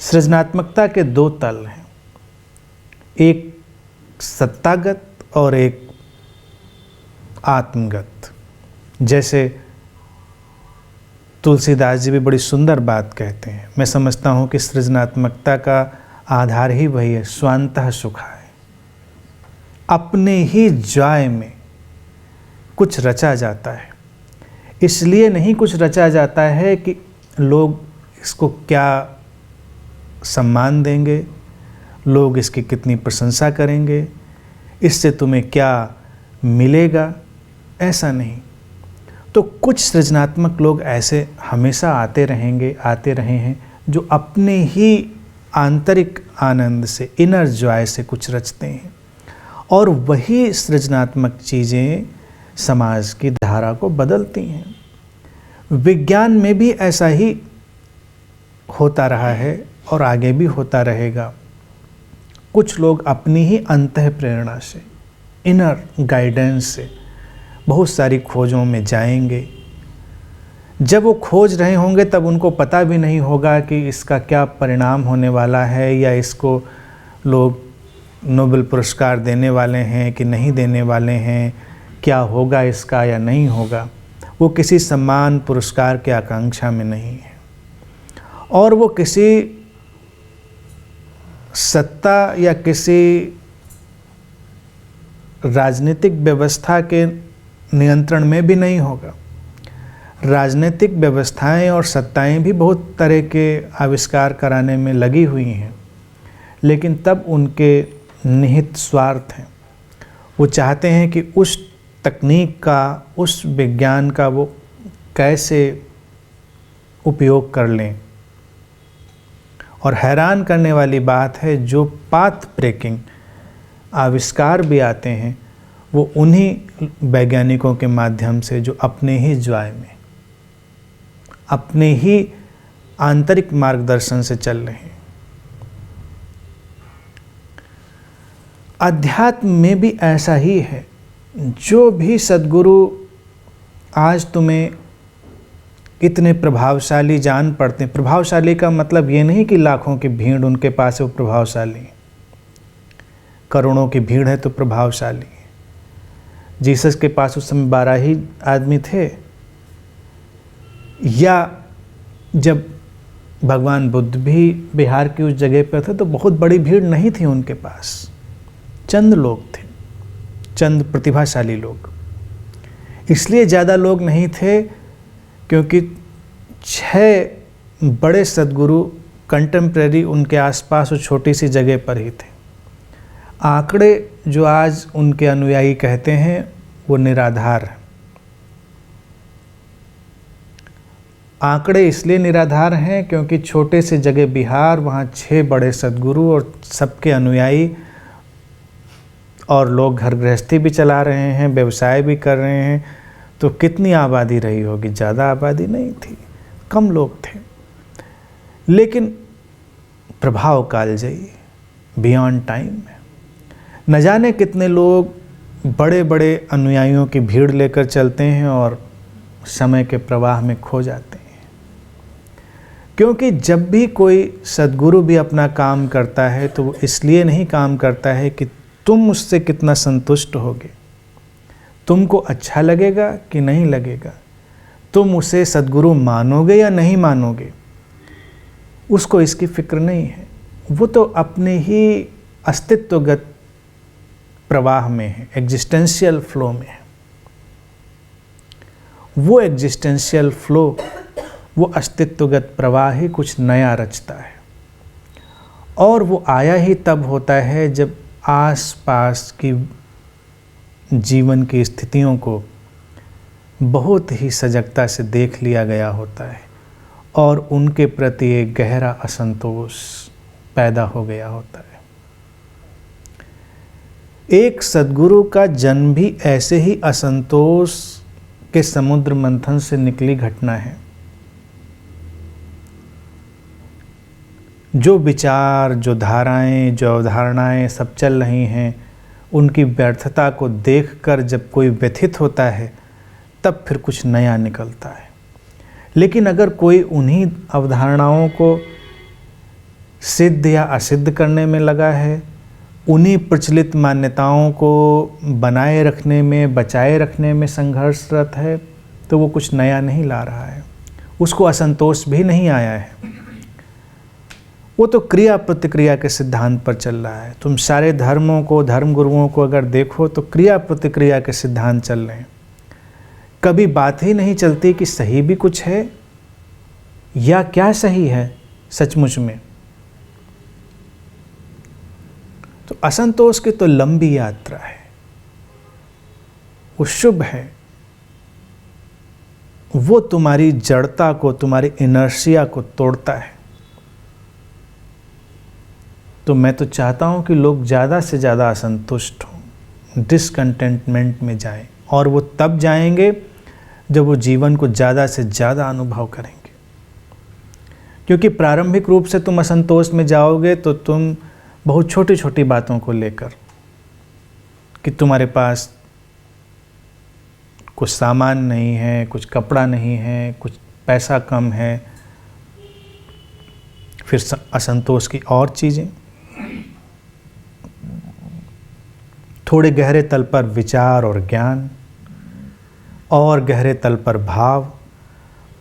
सृजनात्मकता के दो तल हैं, एक सत्तागत और एक आत्मगत। जैसे तुलसीदास जी भी बड़ी सुंदर बात कहते हैं, मैं समझता हूँ कि सृजनात्मकता का आधार ही वही है, स्वांतः सुखाय। अपने ही जाय में कुछ रचा जाता है, इसलिए नहीं कुछ रचा जाता है कि लोग इसको क्या सम्मान देंगे, लोग इसकी कितनी प्रशंसा करेंगे, इससे तुम्हें क्या मिलेगा, ऐसा नहीं। तो कुछ सृजनात्मक लोग ऐसे हमेशा आते रहे हैं, जो अपने ही आंतरिक आनंद से, इनर जॉय से कुछ रचते हैं, और वही सृजनात्मक चीज़ें समाज की धारा को बदलती हैं। विज्ञान में भी ऐसा ही होता रहा है और आगे भी होता रहेगा। कुछ लोग अपनी ही अंतः प्रेरणा से, इनर गाइडेंस से बहुत सारी खोजों में जाएंगे। जब वो खोज रहे होंगे तब उनको पता भी नहीं होगा कि इसका क्या परिणाम होने वाला है, या इसको लोग नोबेल पुरस्कार देने वाले हैं कि नहीं देने वाले हैं, क्या होगा इसका या नहीं होगा। वो किसी सम्मान पुरस्कार की आकांक्षा में नहीं है, और वो किसी सत्ता या किसी राजनीतिक व्यवस्था के नियंत्रण में भी नहीं होगा। राजनीतिक व्यवस्थाएं और सत्ताएं भी बहुत तरह के आविष्कार कराने में लगी हुई हैं, लेकिन तब उनके निहित स्वार्थ हैं। वो चाहते हैं कि उस तकनीक का, उस विज्ञान का वो कैसे उपयोग कर लें। और हैरान करने वाली बात है, जो पाथ ब्रेकिंग आविष्कार भी आते हैं वो उन्हीं वैज्ञानिकों के माध्यम से जो अपने ही ज्वाय में, अपने ही आंतरिक मार्गदर्शन से चल रहे हैं। अध्यात्म में भी ऐसा ही है। जो भी सद्गुरु आज तुम्हें इतने प्रभावशाली जान पड़ते हैं, प्रभावशाली का मतलब ये नहीं कि लाखों की भीड़ उनके पास है वो प्रभावशाली है, करोड़ों की भीड़ है तो प्रभावशाली है। जीसस के पास उस समय 12 ही आदमी थे, या जब भगवान बुद्ध भी बिहार की उस जगह पर थे तो बहुत बड़ी भीड़ नहीं थी उनके पास, चंद लोग थे, चंद प्रतिभाशाली लोग। इसलिए ज़्यादा लोग नहीं थे क्योंकि 6 बड़े सद्गुरु कंटेम्प्रेरी उनके आसपास उस छोटी सी जगह पर ही थे। आंकड़े जो आज उनके अनुयायी कहते हैं वो निराधार हैं। आंकड़े इसलिए निराधार हैं क्योंकि छोटे से जगह बिहार, वहाँ 6 बड़े सद्गुरु और सबके अनुयायी, और लोग घर गृहस्थी भी चला रहे हैं, व्यवसाय भी कर रहे हैं, तो कितनी आबादी रही होगी? ज़्यादा आबादी नहीं थी, कम लोग थे, लेकिन प्रभाव कालजयी, बियॉन्ड टाइम है। न जाने कितने लोग बड़े बड़े अनुयायियों की भीड़ लेकर चलते हैं और समय के प्रवाह में खो जाते हैं। क्योंकि जब भी कोई सद्गुरु भी अपना काम करता है तो वो इसलिए नहीं काम करता है कि तुम उससे कितना संतुष्ट होगे, तुमको अच्छा लगेगा कि नहीं लगेगा, तुम उसे सद्गुरु मानोगे या नहीं मानोगे, उसको इसकी फिक्र नहीं है। वो तो अपने ही अस्तित्वगत प्रवाह में है, एग्जिस्टेंशियल फ्लो में है। वो एग्जिस्टेंशियल फ्लो, वो अस्तित्वगत प्रवाह ही कुछ नया रचता है, और वो आया ही तब होता है जब आसपास की जीवन की स्थितियों को बहुत ही सजगता से देख लिया गया होता है, और उनके प्रति एक गहरा असंतोष, पैदा हो गया होता है। एक सद्गुरु का जन्म भी ऐसे ही असंतोष के समुद्र मंथन से निकली घटना है। जो विचार, जो धाराएं, जो अवधारणाएं सब चल रही हैं, उनकी व्यर्थता को देखकर जब कोई व्यथित होता है तब फिर कुछ नया निकलता है। लेकिन अगर कोई उन्हीं अवधारणाओं को सिद्ध या असिद्ध करने में लगा है, उन्हीं प्रचलित मान्यताओं को बनाए रखने में, बचाए रखने में संघर्षरत है, तो वो कुछ नया नहीं ला रहा है, उसको असंतोष भी नहीं आया है। वो तो क्रिया प्रतिक्रिया के सिद्धांत पर चल रहा है। तुम सारे धर्मों को, धर्म गुरुओं को अगर देखो तो क्रिया प्रतिक्रिया के सिद्धांत चल रहे हैं। कभी बात ही नहीं चलती कि सही भी कुछ है या क्या सही है सचमुच में। तो असंतोष की तो लंबी यात्रा है, वो शुभ है, वो तुम्हारी जड़ता को, तुम्हारी इनर्शिया को तोड़ता है। तो मैं तो चाहता हूं कि लोग ज़्यादा से ज़्यादा असंतुष्ट हों, डिसकंटेंटमेंट में जाएं, और वो तब जाएंगे जब वो जीवन को ज़्यादा से ज़्यादा अनुभव करेंगे। क्योंकि प्रारंभिक रूप से तुम असंतोष में जाओगे तो तुम बहुत छोटी छोटी बातों को लेकर, कि तुम्हारे पास कुछ सामान नहीं है, कुछ कपड़ा नहीं है, कुछ पैसा कम है, फिर असंतोष की और चीज़ें, थोड़े गहरे तल पर विचार और ज्ञान, और गहरे तल पर भाव,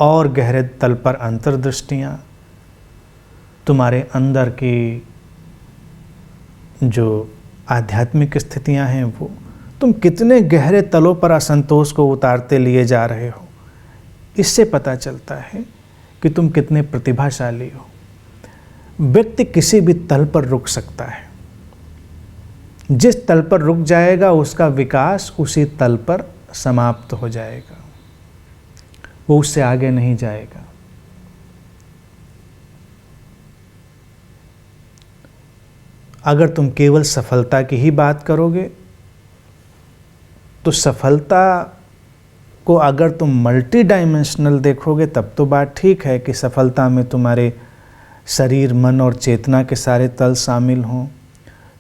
और गहरे तल पर अंतर्दृष्टियाँ, तुम्हारे अंदर की जो आध्यात्मिक स्थितियाँ हैं, वो तुम कितने गहरे तलों पर असंतोष को उतारते लिए जा रहे हो, इससे पता चलता है कि तुम कितने प्रतिभाशाली हो। व्यक्ति किसी भी तल पर रुक सकता है, जिस तल पर रुक जाएगा उसका विकास उसी तल पर समाप्त हो जाएगा, वो उससे आगे नहीं जाएगा। अगर तुम केवल सफलता की ही बात करोगे तो सफलता को अगर तुम मल्टी डायमेंशनल देखोगे तब तो बात ठीक है कि सफलता में तुम्हारे शरीर, मन और चेतना के सारे तल शामिल हों,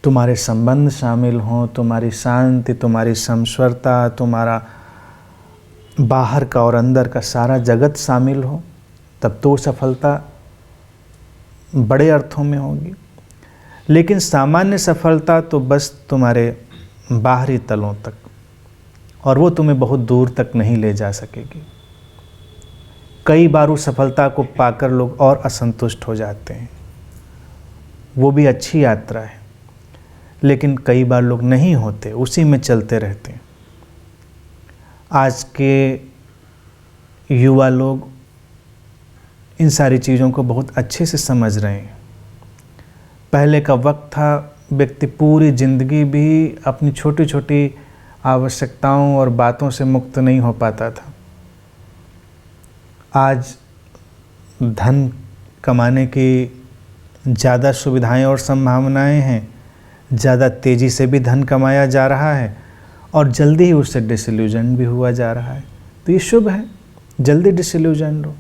तुम्हारे संबंध शामिल हों, तुम्हारी शांति, तुम्हारी समस्वरता, तुम्हारा बाहर का और अंदर का सारा जगत शामिल हो, तब तो सफलता बड़े अर्थों में होगी। लेकिन सामान्य सफलता तो बस तुम्हारे बाहरी तलों तक, और वो तुम्हें बहुत दूर तक नहीं ले जा सकेगी। कई बार उस सफलता को पाकर लोग और असंतुष्ट हो जाते हैं, वो भी अच्छी यात्रा है, लेकिन कई बार लोग नहीं होते, उसी में चलते रहते हैं। आज के युवा लोग इन सारी चीज़ों को बहुत अच्छे से समझ रहे हैं। पहले का वक्त था, व्यक्ति पूरी ज़िंदगी भी अपनी छोटी छोटी आवश्यकताओं और बातों से मुक्त नहीं हो पाता था। आज धन कमाने की ज़्यादा सुविधाएं और संभावनाएं हैं, ज़्यादा तेज़ी से भी धन कमाया जा रहा है और जल्दी ही उससे डिसइल्यूजन भी हुआ जा रहा है। तो ये शुभ है, जल्दी डिसइल्यूजन हो।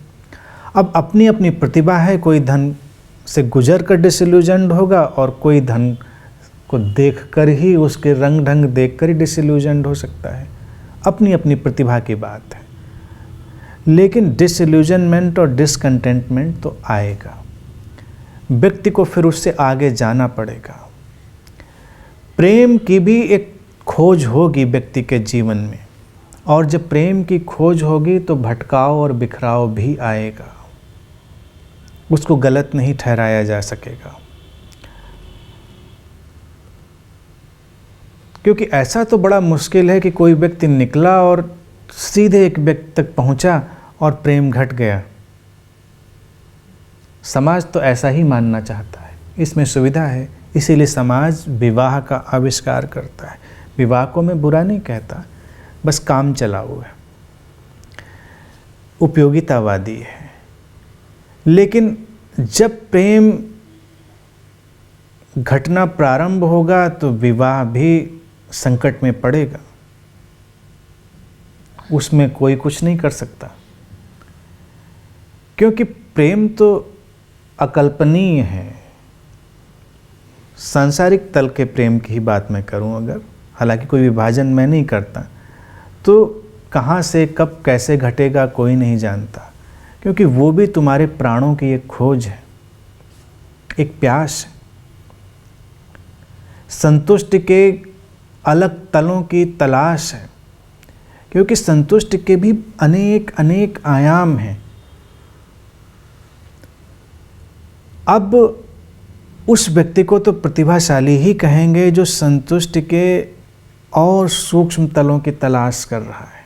अब अपनी अपनी प्रतिभा है, कोई धन से गुजर कर डिसइल्यूजन होगा और कोई धन को देखकर ही, उसके रंग ढंग देखकर ही डिसइल्यूजन हो सकता है। अपनी अपनी प्रतिभा की बात है। लेकिन डिसइल्यूजनमेंट और डिसकंटेंटमेंट तो आएगा, व्यक्ति को फिर उससे आगे जाना पड़ेगा। प्रेम की भी एक खोज होगी व्यक्ति के जीवन में, और जब प्रेम की खोज होगी तो भटकाव और बिखराव भी आएगा, उसको गलत नहीं ठहराया जा सकेगा। क्योंकि ऐसा तो बड़ा मुश्किल है कि कोई व्यक्ति निकला और सीधे एक व्यक्ति तक पहुंचा और प्रेम घट गया। समाज तो ऐसा ही मानना चाहता है, इसमें सुविधा है, इसीलिए समाज विवाह का आविष्कार करता है। विवाह को मैं बुरा नहीं कहता, बस काम चलाऊ है, उपयोगितावादी है। लेकिन जब प्रेम घटना प्रारंभ होगा तो विवाह भी संकट में पड़ेगा, उसमें कोई कुछ नहीं कर सकता, क्योंकि प्रेम तो अकल्पनीय है। सांसारिक तल के प्रेम की ही बात मैं करूं अगर, हालांकि कोई विभाजन मैं नहीं करता, तो कहाँ से कब कैसे घटेगा कोई नहीं जानता, क्योंकि वो भी तुम्हारे प्राणों की एक खोज है, एक प्यास है। संतुष्टि के अलग तलों की तलाश है, क्योंकि संतुष्टि के भी अनेक अनेक आयाम हैं। अब उस व्यक्ति को तो प्रतिभाशाली ही कहेंगे जो संतुष्टि के और सूक्ष्म तलों की तलाश कर रहा है।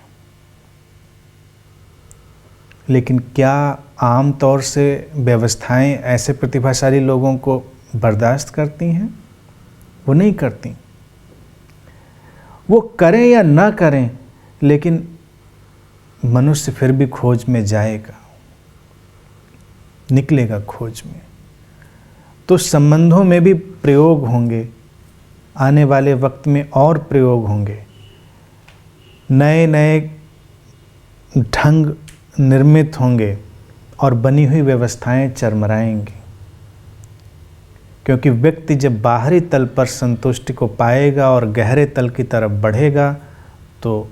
लेकिन क्या आम तौर से व्यवस्थाएं ऐसे प्रतिभाशाली लोगों को बर्दाश्त करती हैं? वो नहीं करती। वो करें या ना करें, लेकिन मनुष्य फिर भी खोज में जाएगा, निकलेगा खोज में। तो संबंधों में भी प्रयोग होंगे, आने वाले वक्त में और प्रयोग होंगे, नए नए ढंग निर्मित होंगे और बनी हुई व्यवस्थाएं चरमराएंगी। क्योंकि व्यक्ति जब बाहरी तल पर संतुष्टि को पाएगा और गहरे तल की तरफ बढ़ेगा तो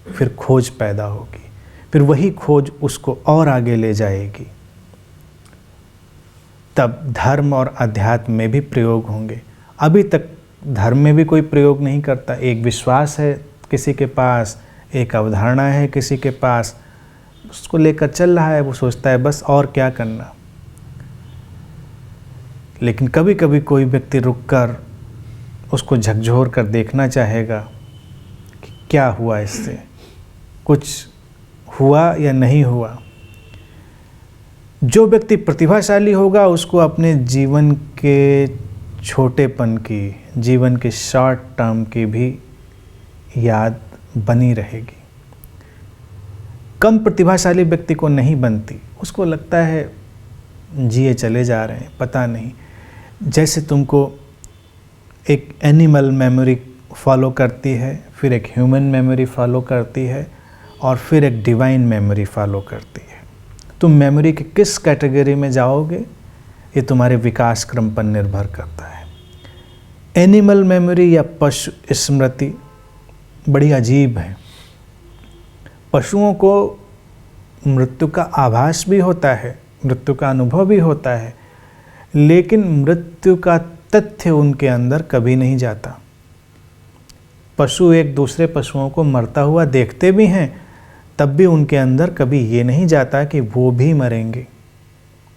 फिर खोज पैदा होगी, फिर वही खोज उसको और आगे ले जाएगी। तब धर्म और अध्यात्म में भी प्रयोग होंगे। अभी तक धर्म में भी कोई प्रयोग नहीं करता। एक विश्वास है किसी के पास, एक अवधारणा है किसी के पास, उसको लेकर चल रहा है, वो सोचता है बस और क्या करना। लेकिन कभी कभी कोई व्यक्ति रुककर उसको झकझोर कर देखना चाहेगा कि क्या हुआ, इससे कुछ हुआ या नहीं हुआ। जो व्यक्ति प्रतिभाशाली होगा उसको अपने जीवन के छोटेपन की, जीवन के शॉर्ट टर्म की भी याद बनी रहेगी। कम प्रतिभाशाली व्यक्ति को नहीं बनती, उसको लगता है जिए चले जा रहे हैं, पता नहीं। जैसे तुमको एक एनिमल मेमोरी फॉलो करती है, फिर एक ह्यूमन मेमोरी फॉलो करती है और फिर एक डिवाइन मेमोरी फॉलो करती है। तुम मेमोरी के किस कैटेगरी में जाओगे ये तुम्हारे विकास क्रम पर निर्भर करता है। एनिमल मेमोरी या पशु स्मृति बड़ी अजीब है। पशुओं को मृत्यु का आभास भी होता है, मृत्यु का अनुभव भी होता है, लेकिन मृत्यु का तथ्य उनके अंदर कभी नहीं जाता। पशु एक दूसरे पशुओं को मरता हुआ देखते भी हैं, तब भी उनके अंदर कभी ये नहीं जाता कि वो भी मरेंगे।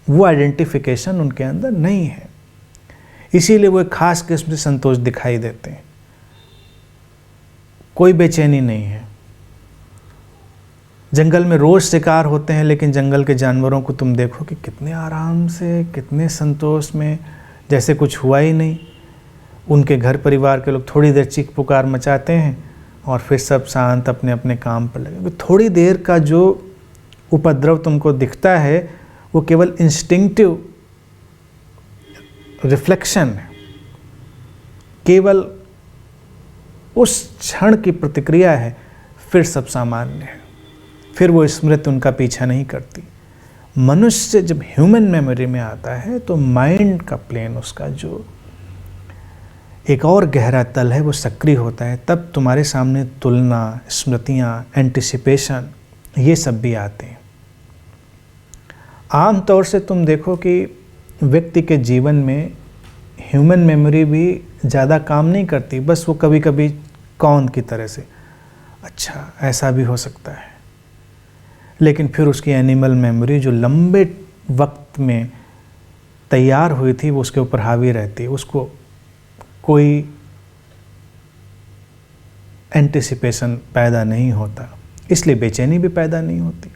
वो आइडेंटिफिकेशन उनके अंदर नहीं है, इसीलिए वो एक खास किस्म से संतोष दिखाई देते हैं। कोई बेचैनी नहीं है। जंगल में रोज शिकार होते हैं, लेकिन जंगल के जानवरों को तुम देखो कि कितने आराम से, कितने संतोष में, जैसे कुछ हुआ ही नहीं। उनके घर परिवार के लोग थोड़ी देर चीख पुकार मचाते हैं और फिर सब शांत अपने अपने काम पर लगे। थोड़ी देर का जो उपद्रव तुमको दिखता है वो केवल इंस्टिंक्टिव रिफ्लेक्शन है, केवल उस क्षण की प्रतिक्रिया है, फिर सब सामान्य है, फिर वो स्मृति उनका पीछा नहीं करती। मनुष्य जब ह्यूमन मेमोरी में आता है तो माइंड का प्लेन, उसका जो एक और गहरा तल है, वो सक्रिय होता है। तब तुम्हारे सामने तुलना, स्मृतियाँ, एंटिसिपेशन, ये सब भी आते हैं। आम तौर से तुम देखो कि व्यक्ति के जीवन में ह्यूमन मेमोरी भी ज़्यादा काम नहीं करती, बस वो कभी कभी कौन की तरह से, अच्छा ऐसा भी हो सकता है। लेकिन फिर उसकी एनिमल मेमोरी जो लंबे वक्त में तैयार हुई थी वो उसके ऊपर हावी रहती है, उसको कोई एंटिसिपेशन पैदा नहीं होता, इसलिए बेचैनी भी पैदा नहीं होती।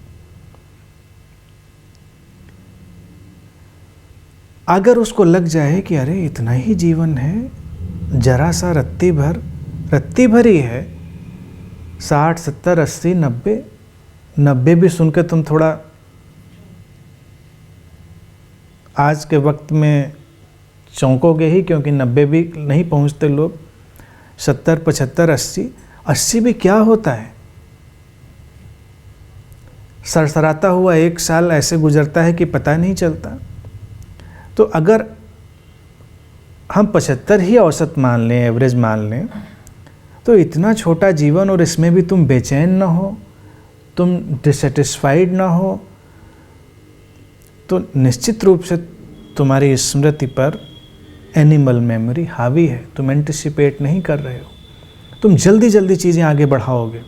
अगर उसको लग जाए कि अरे इतना ही जीवन है, जरा सा रत्ती भर ही है, 60, 70, 80, 90 भी सुन के तुम थोड़ा आज के वक्त में चौंकोगे ही, क्योंकि 90 भी नहीं पहुंचते लोग, 70, 75, 80, 80 भी क्या होता है। सरसराता हुआ 1 साल ऐसे गुजरता है कि पता नहीं चलता। तो अगर हम 75 ही औसत मान लें, एवरेज मान लें, तो इतना छोटा जीवन और इसमें भी तुम बेचैन ना हो, तुम डिससेटिस्फाइड ना हो, तो निश्चित रूप से तुम्हारी स्मृति पर एनिमल मेमोरी हावी है। तुम एंटिसिपेट नहीं कर रहे हो, तुम जल्दी जल्दी चीज़ें आगे बढ़ाओगे।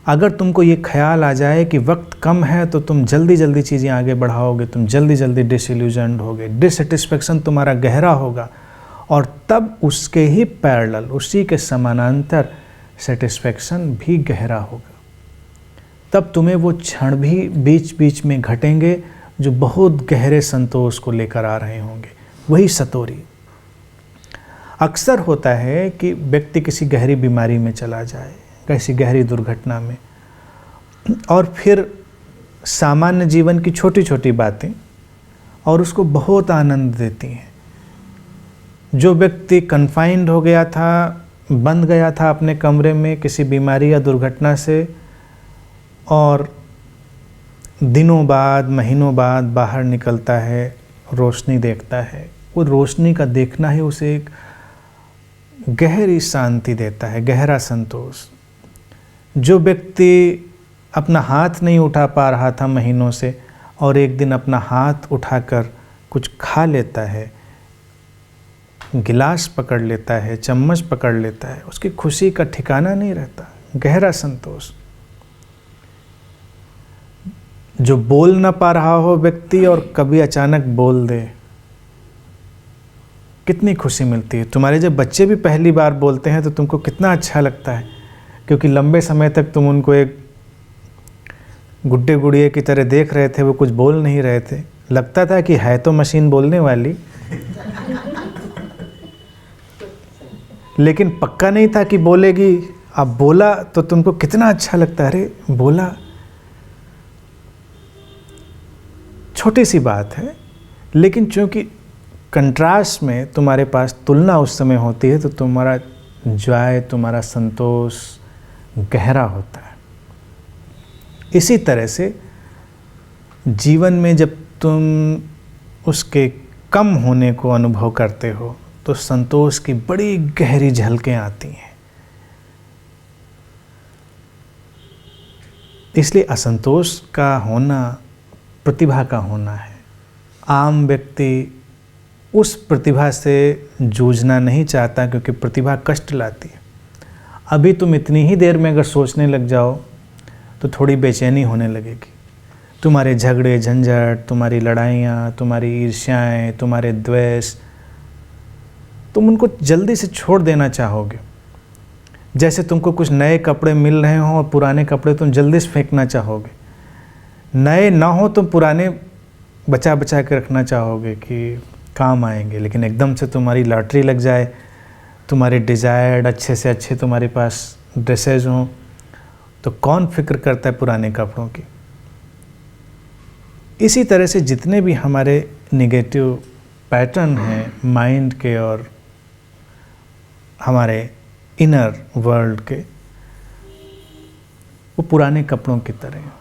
अगर तुमको ये ख्याल आ जाए कि वक्त कम है तो तुम जल्दी जल्दी चीज़ें आगे बढ़ाओगे, तुम जल्दी जल्दी डिसइल्यूजन्ड होगे, डिससेटिस्फेक्शन तुम्हारा गहरा होगा, और तब उसके ही पैरेलल, उसी के समानांतर सेटिस्फेक्शन भी गहरा होगा। तब तुम्हें वो क्षण भी बीच बीच में घटेंगे जो बहुत गहरे संतोष को लेकर आ रहे होंगे, वही सतोरी। अक्सर होता है कि व्यक्ति किसी गहरी बीमारी में चला जाए, किसी गहरी दुर्घटना में, और फिर सामान्य जीवन की छोटी छोटी बातें और उसको बहुत आनंद देती हैं। जो व्यक्ति कन्फाइंड हो गया था, बंद गया था अपने कमरे में किसी बीमारी या दुर्घटना से, और दिनों बाद, महीनों बाद बाहर निकलता है, रोशनी देखता है, वो रोशनी का देखना ही उसे एक गहरी शांति देता है, गहरा संतोष। जो व्यक्ति अपना हाथ नहीं उठा पा रहा था महीनों से, और एक दिन अपना हाथ उठाकर कुछ खा लेता है, गिलास पकड़ लेता है, चम्मच पकड़ लेता है, उसकी खुशी का ठिकाना नहीं रहता, गहरा संतोष। जो बोल ना पा रहा हो व्यक्ति और कभी अचानक बोल दे, कितनी खुशी मिलती है। तुम्हारे जब बच्चे भी पहली बार बोलते हैं तो तुमको कितना अच्छा लगता है, क्योंकि लंबे समय तक तुम उनको एक गुड्डे गुड़िए की तरह देख रहे थे, वो कुछ बोल नहीं रहे थे, लगता था कि है तो मशीन बोलने वाली, लेकिन पक्का नहीं था कि बोलेगी। अब बोला तो तुमको कितना अच्छा लगता है, अरे बोला। छोटी सी बात है, लेकिन चूंकि कंट्रास्ट में तुम्हारे पास तुलना उस समय होती है, तो तुम्हारा जॉय, तुम्हारा संतोष गहरा होता है। इसी तरह से जीवन में जब तुम उसके कम होने को अनुभव करते हो तो संतोष की बड़ी गहरी झलकें आती हैं। इसलिए असंतोष का होना प्रतिभा का होना है। आम व्यक्ति उस प्रतिभा से जूझना नहीं चाहता, क्योंकि प्रतिभा कष्ट लाती है। अभी तुम इतनी ही देर में अगर सोचने लग जाओ तो थोड़ी बेचैनी होने लगेगी। तुम्हारे झगड़े झंझट, तुम्हारी लड़ाइयाँ, तुम्हारी ईर्ष्याएँ, तुम्हारे द्वेष, तुम उनको जल्दी से छोड़ देना चाहोगे। जैसे तुमको कुछ नए कपड़े मिल रहे हों और पुराने कपड़े तुम जल्दी से फेंकना चाहोगे। नए ना हो तुम पुराने बचा बचा के रखना चाहोगे कि काम आएंगे, लेकिन एकदम से तुम्हारी लॉटरी लग जाए, तुम्हारे डिज़ायर्ड अच्छे से अच्छे तुम्हारे पास ड्रेसेज हों, तो कौन फिक्र करता है पुराने कपड़ों की। इसी तरह से जितने भी हमारे नेगेटिव पैटर्न हैं माइंड के और हमारे इनर वर्ल्ड के, वो पुराने कपड़ों की तरह हैं।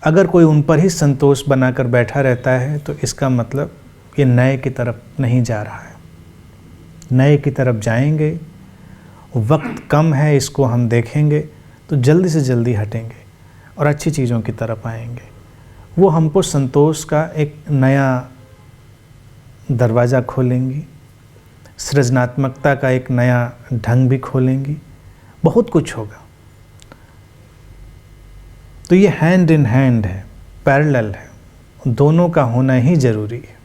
अगर कोई उन पर ही संतोष बनाकर बैठा रहता है तो इसका मतलब ये नए की तरफ नहीं जा रहा है। नए की तरफ जाएंगे, वक्त कम है, इसको हम देखेंगे तो जल्दी से जल्दी हटेंगे और अच्छी चीज़ों की तरफ आएंगे। वो हमको संतोष का एक नया दरवाज़ा खोलेंगी, सृजनात्मकता का एक नया ढंग भी खोलेंगी, बहुत कुछ होगा। तो ये हैंड इन हैंड है, पैरेलल है, दोनों का होना ही जरूरी है।